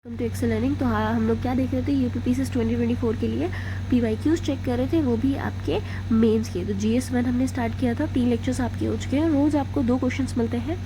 Welcome to Excel learning. तो हाँ, हम लोग क्या देख रहे थे, यूपीपीसीएस 2024 के लिए पीवाईक्यूज चेक कर रहे थे, वो भी आपके मेंस के। तो जीएस 1 हमने स्टार्ट किया था, 3 लेक्चर्स आपके हो चुके हैं। रोज़ आपको 2 क्वेश्चंस मिलते हैं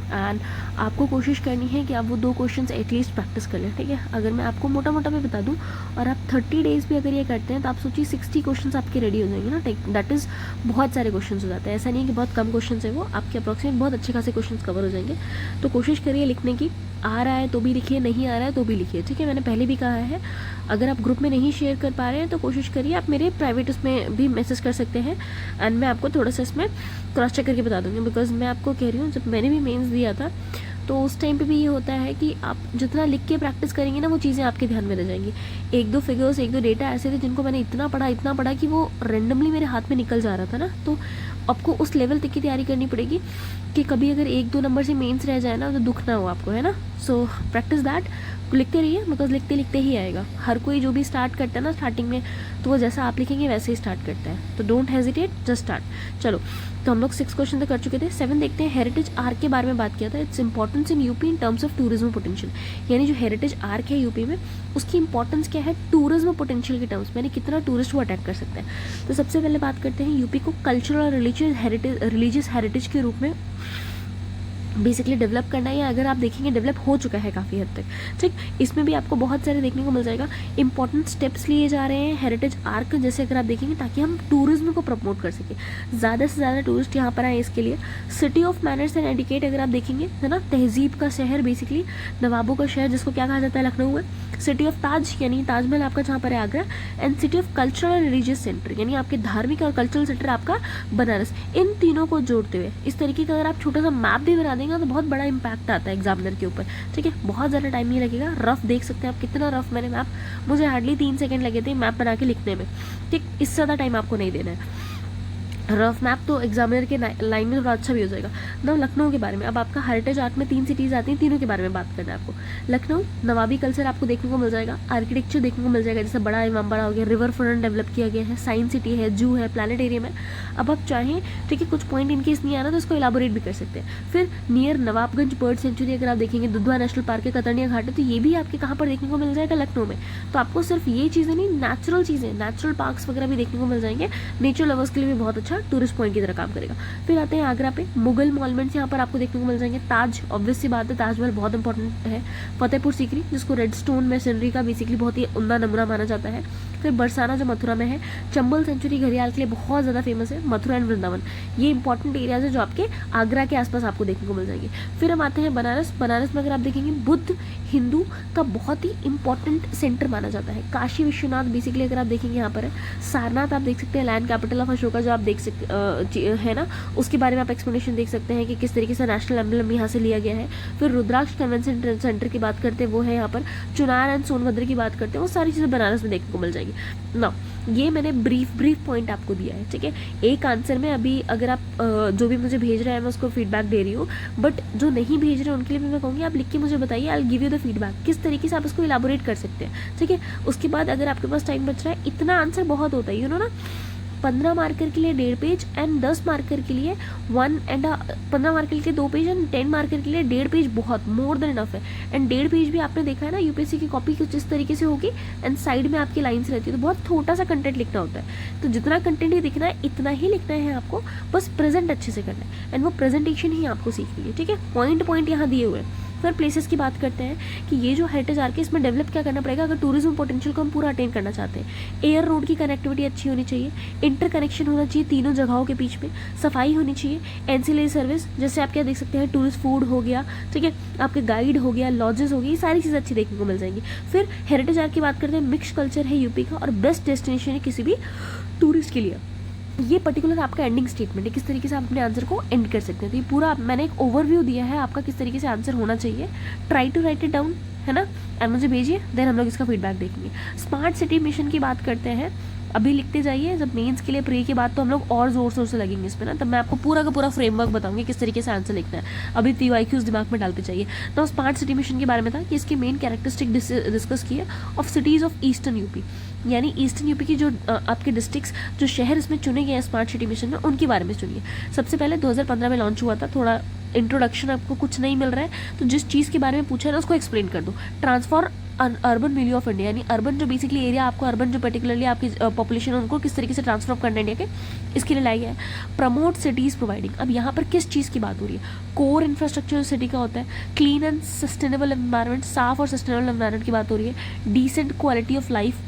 एंड आपको कोशिश करनी है कि आप वो 2 क्वेश्चंस एटलीस्ट प्रैक्टिस कर लें, ठीक है। अगर मैं आपको मोटा मोटा भी बता दूं और आप 30 डेज़ भी अगर ये करते हैं तो आप सोचिए 60 क्वेश्चंस आपके रेडी हो जाएंगे ना। दैट इज़ बहुत सारे क्वेश्चंस हो जाते हैं। ऐसा नहीं है कि बहुत कम क्वेश्चंस है, वो आपके अप्रॉक्सीमेट बहुत अच्छे खासे क्वेश्चंस कवर हो जाएंगे। तो कोशिश करिए लिखने की, आ रहा है तो भी लिखिए, नहीं आ रहा है तो भी लिखिए, ठीक है। मैंने पहले भी कहा है, अगर आप ग्रुप में नहीं शेयर कर पा रहे हैं तो कोशिश करिए आप मेरे प्राइवेट उसमें भी मैसेज कर सकते हैं एंड मैं आपको थोड़ा सा इसमें क्रॉस चेक करके बता दूँगी। बिकॉज मैं आपको कह रही हूँ, जब मैंने भी मेंस दिया था तो उस टाइम पे भी ये होता है कि आप जितना लिख के प्रैक्टिस करेंगे ना, वो चीज़ें आपके ध्यान में रह जाएंगी। 1-2 फिगर्स, 1-2 डेटा ऐसे थे जिनको मैंने इतना पढ़ा कि वो रेंडमली मेरे हाथ में निकल जा रहा था ना। तो आपको उस लेवल तक की तैयारी करनी पड़ेगी कि कभी अगर 1-2 नंबर से मेंस रह जाए ना तो दुख ना हो आपको, है ना। सो प्रैक्टिस दैट, लिखते रहिए, बिकॉज लिखते लिखते ही आएगा। हर कोई जो भी स्टार्ट करता है ना स्टार्टिंग में, तो वो जैसा आप लिखेंगे वैसे ही स्टार्ट करता है। तो डोंट हेजिटेट, जस्ट स्टार्ट। चलो, तो हम लोग 6 क्वेश्चन तक कर चुके थे। 7 देखते हैं। हेरिटेज आर्क के बारे में बात किया था। Its importance in UP in terms of tourism potential, यानी जो हेरिटेज आर्क है यूपी में, उसकी इंपॉर्टेंस क्या है टूरिज्म पोटेंशियल के टर्म्स में, यानी कितना टूरिस्ट वो अटैक कर सकता है। तो सबसे पहले बात करते हैं यूपी को कल्चरल और रिलीजियस हेरिटेज के रूप में बेसिकली डेवलप करना है, या अगर आप देखेंगे डेवलप हो चुका है काफ़ी हद तक, ठीक। इसमें भी आपको बहुत सारे देखने को मिल जाएगा। इंपॉर्टेंट स्टेप्स लिए जा रहे हैं हेरिटेज आर्क जैसे, अगर आप देखेंगे, ताकि हम टूरिज्म को प्रमोट कर सकें, ज़्यादा से ज़्यादा टूरिस्ट यहाँ पर आए इसके लिए। City of manners and adequate अगर आप देखेंगे, है ना, तहजीब का शहर, बेसिकली नवाबों का शहर, जिसको क्या कहा जाता है लखनऊ में। सिटी ऑफ ताज, यानी ताजमहल आपका जहाँ पर है Agra. And city of cultural and religious centre, यानी आपके धार्मिक और कल्चरल सेंटर आपका बनारस। इन तीनों को जोड़ते हुए इस तरीके का अगर आप छोटा सा मैप भी बना देंगे तो बहुत बड़ा इंपैक्ट आता है एग्जामिनर के ऊपर, ठीक है। बहुत ज़्यादा टाइम नहीं लगेगा। रफ देख सकते हैं आप, कितना रफ मैंने मैप, मुझे हार्डली 3 सेकंड लगे थे मैप बना के लिखने में, ठीक। इससे ज़्यादा टाइम आपको नहीं देना है। रफ मैप तो एग्जामिनर के लाइन में थोड़ा अच्छा भी हो जाएगा ना। लखनऊ के बारे में, अब आपका हेरिटेज आर्ट में 3 सिटीज़ आती हैं, तीनों के बारे में बात करना है आपको। लखनऊ, नवाबी कल्चर आपको देखने को मिल जाएगा, आर्किटेक्चर देखने को मिल जाएगा, जैसे बड़ा इमामबाड़ा हो गया, रिवर फ्रंट डेवलप किया गया है, साइंस सिटी है, जू है, प्लानिटेरियम है। अब आप चाहें, ठीक है, कुछ पॉइंट इनकेस नहीं आ रहा तो इसको इलाबोरेट भी कर सकते हैं। फिर नियर नवाबगंज बर्ड सेंचुरी अगर आप देखेंगे, दुधवा नेशनल पार्क है, कतर्निया घाट है, तो ये भी आपके कहाँ पर देखने को मिल जाएगा, लखनऊ में। तो आपको सिर्फ ये चीज़ें नहीं, नेचुरल चीज़ें, नेचुरल पार्क्स वगैरह भी देखने को मिल जाएंगे। नेचर लवर्स के लिए भी बहुत अच्छा टूरिस्ट पॉइंट की तरह काम करेगा। फिर आते हैं आगरा पे, मुगल मॉन्यूमेंट्स यहाँ पर आपको देखने को मिल जाएंगे। ताज, ऑब्वियस सी बात है, ताजमहल बहुत इंपॉर्टेंट है। फतेहपुर सीकरी, जिसको रेड स्टोन मैसनरी का बेसिकली बहुत ही उम्दा नमूना माना जाता है। फिर बरसाना जो मथुरा में है, चंबल सेंचुरी घड़ियाल के लिए बहुत ज़्यादा फेमस है, मथुरा एंड वृंदावन। ये इंपॉर्टेंट एरियाज है जो आपके आगरा के आसपास आपको देखने को मिल जाएंगे। फिर हम आते हैं बनारस। बनारस में अगर आप देखेंगे, बुद्ध हिंदू का बहुत ही इंपॉर्टेंट सेंटर माना जाता है। काशी विश्वनाथ बेसिकली अगर आप देखेंगे यहाँ पर है। सारनाथ आप देख सकते हैं, लैंड कैपिटल ऑफ अशोका, जो आप देख सकते है ना, उसके बारे में आप एक्सप्लेनेशन देख सकते हैं कि किस तरीके से नेशनल एम्बलम यहाँ से लिया गया है। फिर रुद्राक्ष कन्वेंशन सेंटर की बात करते हैं, वो है यहाँ पर। चुनार एंड सोनभद्र की बात करते हैं, वो सारी चीज़ें बनारस में देखने को मिल जाएगी ना। ये मैंने ब्रीफ पॉइंट आपको दिया है, ठीक है। एक आंसर में अभी अगर आप जो भी मुझे भेज रहे हैं मैं उसको फीडबैक दे रही हूँ, बट जो नहीं भेज रहे हैं उनके लिए भी मैं कहूँगी आप लिख के मुझे बताइए, I will give you the feedback, किस तरीके से आप इसको इलाबोरेट कर सकते हैं, ठीक है। उसके बाद अगर आपके पास टाइम बच रहा है, इतना आंसर बहुत होता है, यू नो ना। 15 मार्कर के लिए 1.5 पेज एंड 10 मार्कर के लिए 15 मार्कर के लिए 2 पेज एंड 10 मार्कर के लिए 1.5 पेज बहुत मोर देन इनफ है। एंड 1.5 पेज भी आपने देखा है ना, यूपीएससी की कॉपी कुछ इस तरीके से होगी एंड साइड में आपकी लाइन्स रहती है, तो बहुत छोटा सा कंटेंट लिखना होता है। तो जितना कंटेंट ही दिखना है इतना ही लिखना है आपको, बस प्रेजेंट अच्छे से करना है एंड वो प्रेजेंटेशन ही आपको सीखनी है, ठीक है। पॉइंट यहाँ दिए हुए हैं। फिर प्लेसेस की बात करते हैं कि ये जो हेरिटेज आर्क है, इसमें डेवलप क्या करना पड़ेगा अगर टूरिज्म पोटेंशियल को हम पूरा अटेन करना चाहते हैं। एयर रोड की कनेक्टिविटी अच्छी होनी चाहिए, इंटर कनेक्शन होना चाहिए तीनों जगहों के बीच में, सफाई होनी चाहिए, एंसिलरी सर्विस, जैसे आप क्या देख सकते हैं, टूरिस्ट फूड हो गया, ठीक है, आपके गाइड हो गया, लॉजेस हो गई, ये सारी चीज़ें अच्छी देखने को मिल जाएंगी। फिर हेरिटेज आर्क की बात करते हैं, मिक्स कल्चर है यूपी का और बेस्ट डेस्टिनेशन है किसी भी टूरिस्ट के लिए। ये पर्टिकुलर आपका एंडिंग स्टेटमेंट है, किस तरीके से आप अपने आंसर को एंड कर सकते हैं। तो ये पूरा मैंने एक ओवरव्यू दिया है आपका, किस तरीके से आंसर होना चाहिए। Try to write it down, है ना, एंड मुझे भेजिए, देन हम लोग इसका फीडबैक देखेंगे। स्मार्ट सिटी मिशन की बात करते हैं, अभी लिखते जाइए। जब मेंस के लिए प्री के बाद तो हम लोग और जोर शोर से लगेंगे इसमें ना, तब मैं आपको पूरा का पूरा फ्रेमवर्क बताऊंगी किस तरीके से आंसर लिखना है। अभी पीवाईक्यूज दिमाग में डालते चाहिए। तो स्मार्ट सिटी मिशन के बारे में था कि इसकी मेन कैरेक्टरिस्टिक डिस्कस की है of cities of eastern UP, यानी ईस्टर्न यूपी की जो आपके डिस्ट्रिक्ट्स, जो शहर इसमें चुने गए हैं स्मार्ट सिटी मिशन में, उनके बारे में सुनिए। सबसे पहले 2015 में लॉन्च हुआ था, थोड़ा इंट्रोडक्शन आपको कुछ नहीं मिल रहा है तो जिस चीज़ के बारे में पूछा है ना उसको एक्सप्लेन कर दो। ट्रांसफॉर अर्बन मिलियो ऑफ इंडिया, यानी अर्बन जो बेसिकली एरिया आपको अर्बन जो पर्टिकुलरली आपकी पॉपुलेशन है उनको किस तरीके से ट्रांसफर करना इंडिया के, इसके लिए लाया गया है। प्रमोट सिटीज़ प्रोवाइडिंग, अब यहाँ पर किस चीज़ की बात हो रही है, कोर इंफ्रास्ट्रक्चर सिटी का होता है, क्लीन एंड सस्टेनेबल एनवायरनमेंट, साफ और सस्टेनेबल एनवायरनमेंट की बात हो रही है, डिसेंट क्वालिटी ऑफ लाइफ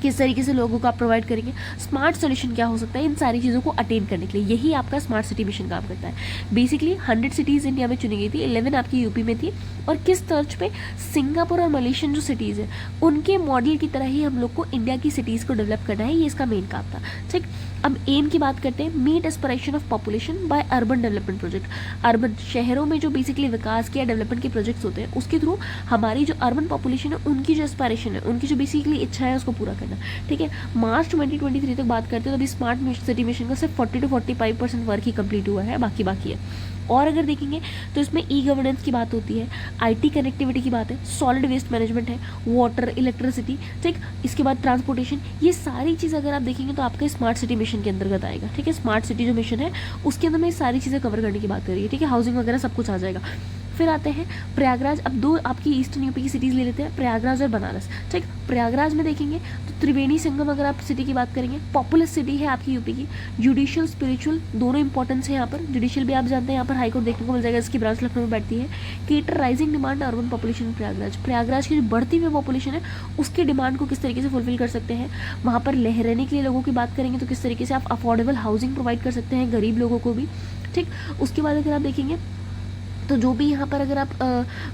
किस तरीके से लोगों को आप प्रोवाइड करेंगे, स्मार्ट सोल्यूशन क्या हो सकता है, इन सारी चीज़ों को अटेन करने के लिए यही आपका स्मार्ट सिटी मिशन काम करता है। बेसिकली 100 सिटीज़ इंडिया में चुनी गई थी, 11 आपकी यूपी में थी, और किस तर्ज पे, सिंगापुर और मलेशियन जो सिटीज़ हैं उनके मॉडल की तरह ही हम लोग को इंडिया की सिटीज़ को डेवलप करना है, ये इसका मेन काम था। ठीक, अब एम की बात करते हैं, meet aspiration of population by urban development project. Urban शहरों में जो बेसिकली विकास के या डेवलपमेंट के प्रोजेक्ट्स होते हैं उसके थ्रू हमारी जो अर्बन पॉपुलेशन है उनकी जो एस्पिरेशन है, उनकी जो बेसिकली इच्छा है उसको पूरा करना। ठीक है, मार्च 2023 तक बात करते हैं तो अभी स्मार्ट सिटी मिशन का सिर्फ 40 to 45% वर्क ही कंप्लीट हुआ है, बाकी है। और अगर देखेंगे तो इसमें ई गवर्नेंस की बात होती है, आईटी कनेक्टिविटी की बात है, सॉलिड वेस्ट मैनेजमेंट है, वाटर, इलेक्ट्रिसिटी, ठीक, इसके बाद ट्रांसपोर्टेशन, ये सारी चीज़ अगर आप देखेंगे तो आपका स्मार्ट सिटी मिशन के अंतर्गत आएगा। ठीक है, स्मार्ट सिटी जो मिशन है उसके अंदर में सारी चीज़ें कवर करने की बात करिए। ठीक है, हाउसिंग वगैरह सब कुछ आ जाएगा। फिर आते हैं प्रयागराज, अब दो आपकी ईस्टर्न यूपी की सिटीज़ ले लेते हैं, प्रयागराज और बनारस। ठीक, प्रयागराज में देखेंगे तो त्रिवेणी संगम अगर आप सिटी की बात करेंगे, पॉपुलस सिटी है आपकी यूपी की, जुडिशियल स्पिरिचुअल दोनों इंपॉर्टेंस है यहाँ पर। जुडिशियल भी आप जानते हैं यहाँ पर हाईकोर्ट देखने को मिल जाएगा, इसकी ब्रांच लखनऊ में बैठती है। Cater rising demand urban population Prayagraj, Prayagraj की जो बढ़ती हुई पॉपुलेशन है उसकी डिमांड को किस तरीके से फुलफिल कर सकते हैं, वहाँ पर रहने के लिए लोगों की बात करेंगे तो किस तरीके से आप अफोर्डेबल हाउसिंग प्रोवाइड कर सकते हैं गरीब लोगों को भी। ठीक, उसके बाद अगर आप देखेंगे तो जो भी यहाँ पर अगर आप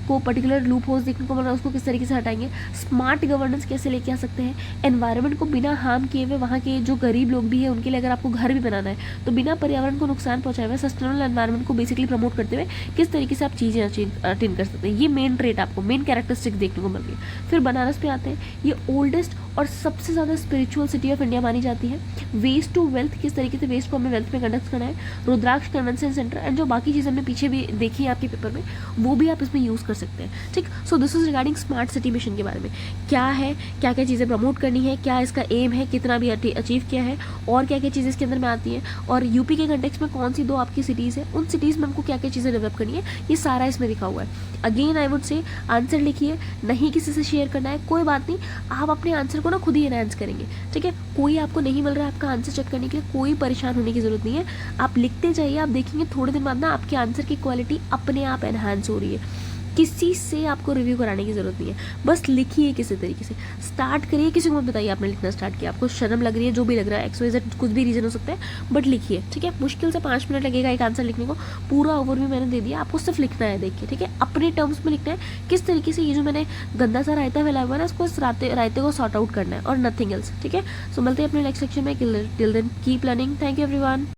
को पर्टिकुलर लूप होल्स देखने को मिल रहा है उसको किस तरीके से हटाएंगे, स्मार्ट गवर्नेंस कैसे लेके आ सकते हैं, एनवायरनमेंट को बिना हार्म किए हुए वहाँ के जो गरीब लोग भी हैं उनके लिए अगर आपको घर भी बनाना है तो बिना पर्यावरण को नुकसान पहुँचाए हुए सस्टेनेबल एनवायरनमेंट को बेसिकली प्रमोट करते हुए किस तरीके से आप चीज़ें अटेन कर सकते हैं, ये मेन ट्रेट आपको मेन कैरेक्टरिस्टिक्स देखने को मिल रही है। फिर बनारस पे आते हैं, ये ओल्डेस्ट और सबसे ज़्यादा स्पिरिचुअल सिटी ऑफ इंडिया मानी जाती है। वेस्ट टू वेल्थ, किस तरीके से वेस्ट को हमें वेल्थ में कंडक्ट करना है, रुद्राक्ष कन्वेंशन सेंटर एंड जो बाकी चीज़ें हमने पीछे भी देखी है आपके पेपर में वो भी आप इसमें यूज़ कर सकते हैं। ठीक, so this is regarding smart city mission के बारे में, क्या है, क्या क्या चीज़ें प्रमोट करनी है, क्या इसका एम है, कितना भी अचीव किया है, और क्या क्या चीज़ें इसके अंदर में आती हैं, और यूपी के कंटेक्स्ट में कौन सी दो आपकी सिटीज़ है, उन सिटीज़ में हमको क्या क्या चीज़ें डेवलप करनी है, ये सारा इसमें लिखा हुआ है। Again I would say answer लिखिए, नहीं किसी से शेयर करना है, कोई बात नहीं, आप अपने आंसर को ना खुद ही एनहांस करेंगे। ठीक है, कोई आपको नहीं मिल रहा है आपका आंसर चेक करने के लिए, कोई परेशान होने की जरूरत नहीं है, आप लिखते जाइए, आप देखेंगे थोड़े दिन बाद ना आपके आंसर की क्वालिटी अपने आप एनहांस हो रही है, किसी से आपको रिव्यू कराने की जरूरत नहीं है, बस लिखिए किसी तरीके से, स्टार्ट करिए, किसी को मत बताइए आपने लिखना स्टार्ट किया, आपको शर्म लग रही है, जो भी लग रहा है, XYZ कुछ भी रीजन हो सकता है, बट लिखिए। ठीक है, मुश्किल से 5 मिनट लगेगा एक आंसर लिखने को, पूरा ओवरव्यू मैंने दे दिया, आपको सिर्फ लिखना है देख के। ठीक है, अपने टर्म्स में लिखना है, किस तरीके से ये जो मैंने गंदा सा रायता फैला हुआ है ना इसको इस रायते को सॉर्ट आउट करना है और नथिंग एल्स। ठीक है, सो मिलते हैं अपने नेक्स्ट सेक्शन में, till then keep learning, thank you everyone.